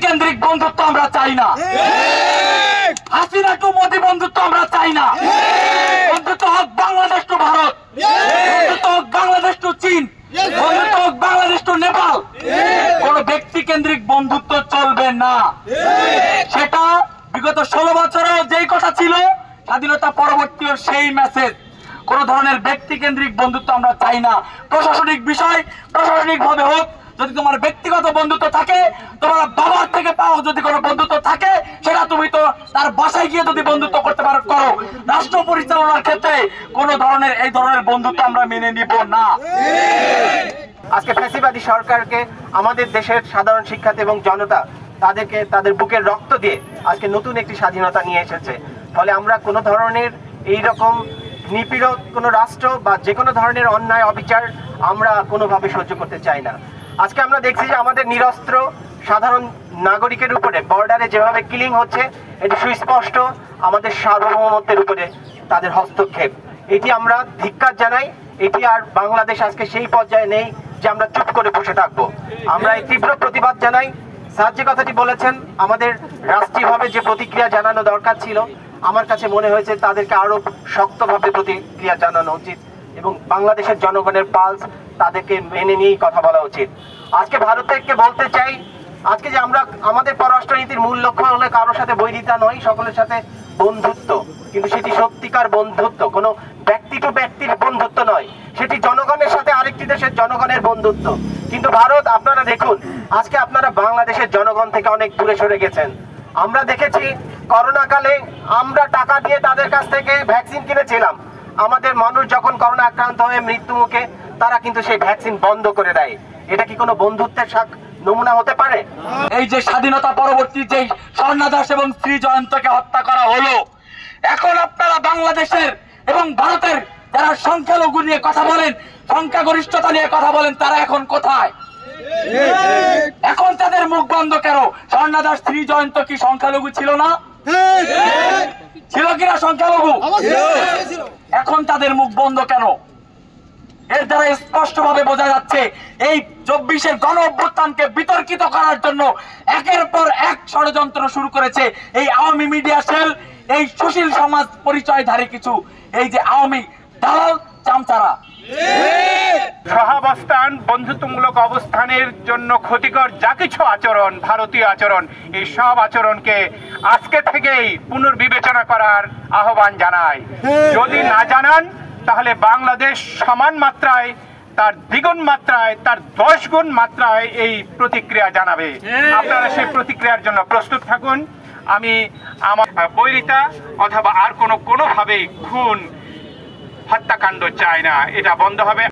কেন্দ্রিক বন্ধুত্ব আমরা চাই না। হাসিনা টু মোদি বন্ধুত্ব আমরা চাই না। বন্ধুত্ব হোক বাংলাদেশ টু ভারত, বন্ধুত্ব হোক বাংলাদেশ টু চীন, বন্ধুত্ব হোক বাংলাদেশ টু নেপাল। কোন ব্যক্তি কেন্দ্রিক বন্ধুত্ব চলবে না। সেটা বিগত 16 বছরেও যেই কথা ছিল, স্বাধীনতা পরবর্তীও সেই মেসেজ। কোন ধরনের ব্যক্তি কেন্দ্রিক বন্ধুত্ব আমরা চাই না। প্রশাসনিক বিষয় প্রশাসনিক ভাবে হোক। যদি তোমার ব্যক্তিগত বন্ধুত্ব থাকে, তোমার বাবার থেকে পাওয়া যদি কোনো বন্ধুত্ব থাকে, সেটা তুমি তো তার বাসায় গিয়ে যদি বন্ধুত্ব করতে পারো করো। রাষ্ট্র পরিচালনার ক্ষেত্রে কোন ধরনের এই ধরনের বন্ধুত্ব আমরা মেনে নিব না। আজকে ফ্যাসিবাদী সরকারকে আমাদের দেশের সাধারণ শিক্ষার্থী এবং জনতা তাদেরকে তাদের বুকের রক্ত দিয়ে আজকে নতুন একটি স্বাধীনতা নিয়ে এসেছে। ফলে আমরা কোনো ধরনের এইরকম নিপীড়ন কোনো রাষ্ট্র বা যে কোনো ধরনের অন্যায় অবিচার আমরা কোনোভাবে সহ্য করতে চাই না। আজকে আমরা দেখছি যে আমাদের নিরস্ত্র সাধারণ নাগরিকের উপরে বর্ডারে যেভাবে কিলিং হচ্ছে, এটি সুস্পষ্ট আমাদের সার্বভৌমত্বের উপরে তাদের হস্তক্ষেপ। এটি আমরা ধিক্কার জানাই। এটি আর বাংলাদেশ আজকে সেই পর্যায়ে নেই যে আমরা চুপ করে বসে থাকবো। আমরা এই তীব্র প্রতিবাদ জানাই। স্যার যে কথাটি বলেছেন, আমাদের রাষ্ট্রীয়ভাবে যে প্রতিক্রিয়া জানানো দরকার ছিল, আমার কাছে মনে হয়েছে তাদেরকে আরো শক্তভাবে প্রতিক্রিয়া জানানো উচিত এবং বাংলাদেশের জনগণের পালস তাদেরকে মেনে নিয়েই কথা বলা উচিত। আজকে ভারতকে বলতে চাই, আজকে যে আমরা আমাদের পররাষ্ট্রনীতির মূল লক্ষ্য হলে কারোর সাথে বৈরিতা নয়, সকলের সাথে বন্ধুত্ব। কিন্তু সেটি সত্যিকার বন্ধুত্ব, কোনো ব্যক্তি টু ব্যক্তির বন্ধুত্ব নয়, সেটি জনগণের সাথে আরেকটি দেশের জনগণের বন্ধুত্ব। কিন্তু ভারত, আপনারা দেখুন, আজকে আপনারা বাংলাদেশের জনগণ থেকে অনেক দূরে সরে গেছেন। আমরা দেখেছি করোনাকালে আমরা টাকা দিয়ে তাদের কাছ থেকে ভ্যাকসিন কিনেছিলাম। আমাদের মানুষ যখন করোনা আক্রান্ত হয়ে মৃত্যুমুখে, তারা কিন্তু সেই ভ্যাকসিন বন্ধ করে দেয়। এটা কি কোনো বন্ধুত্বের নমুনা হতে পারে? এই যে স্বাধীনতা পরবর্তী যে স্বর্ণা দাস এবং শ্রী জয়ন্তকে হত্যা করা হলো, এখন আপনারা বাংলাদেশের এবং ভারতের যারা সংখ্যালঘু নিয়ে কথা বলেন, সংখ্যাগরিষ্ঠতা নিয়ে কথা বলেন, তারা এখন কোথায়? এখন তাদের মুখ বন্ধ কেন? স্বর্ণা দাস শ্রী জয়ন্ত কি সংখ্যালঘু ছিল না? ছিল কিনা সংখ্যালঘু? এখন তাদের মুখ বন্ধ কেন? এর দ্বারা স্পষ্ট ভাবে বোঝা যাচ্ছে এই 24-এর গণ অভ্যুত্থানকে বিতর্কিত করার জন্য একের পর এক ষড়যন্ত্র শুরু করেছে এই আওয়ামী মিডিয়া সেল, এই সুশীল সমাজ পরিচয়ধারী কিছু এই যে আওয়ামী দালাল চামচারা। সহাবস্থান, বন্ধুত্বমূলক অবস্থানের জন্য ক্ষতিকর যা কিছু আচরণ, ভারতীয় আচরণ, এই সব আচরণকে আজকে থেকেই পুনর্বিবেচনা করার আহ্বান জানায়। যদি না জানান, তাহলে বাংলাদেশ সমান মাত্রায়, তার দ্বিগুণ মাত্রায়, তার 10 গুণ মাত্রায় এই প্রতিক্রিয়া জানাবে। আপনারা সেই প্রতিক্রিয়ার জন্য প্রস্তুত থাকুন। আমি আমার বৈরিতা অথবা আর কোনোভাবেই খুন, হত্যাকাণ্ড চাই না। এটা বন্ধ হবে।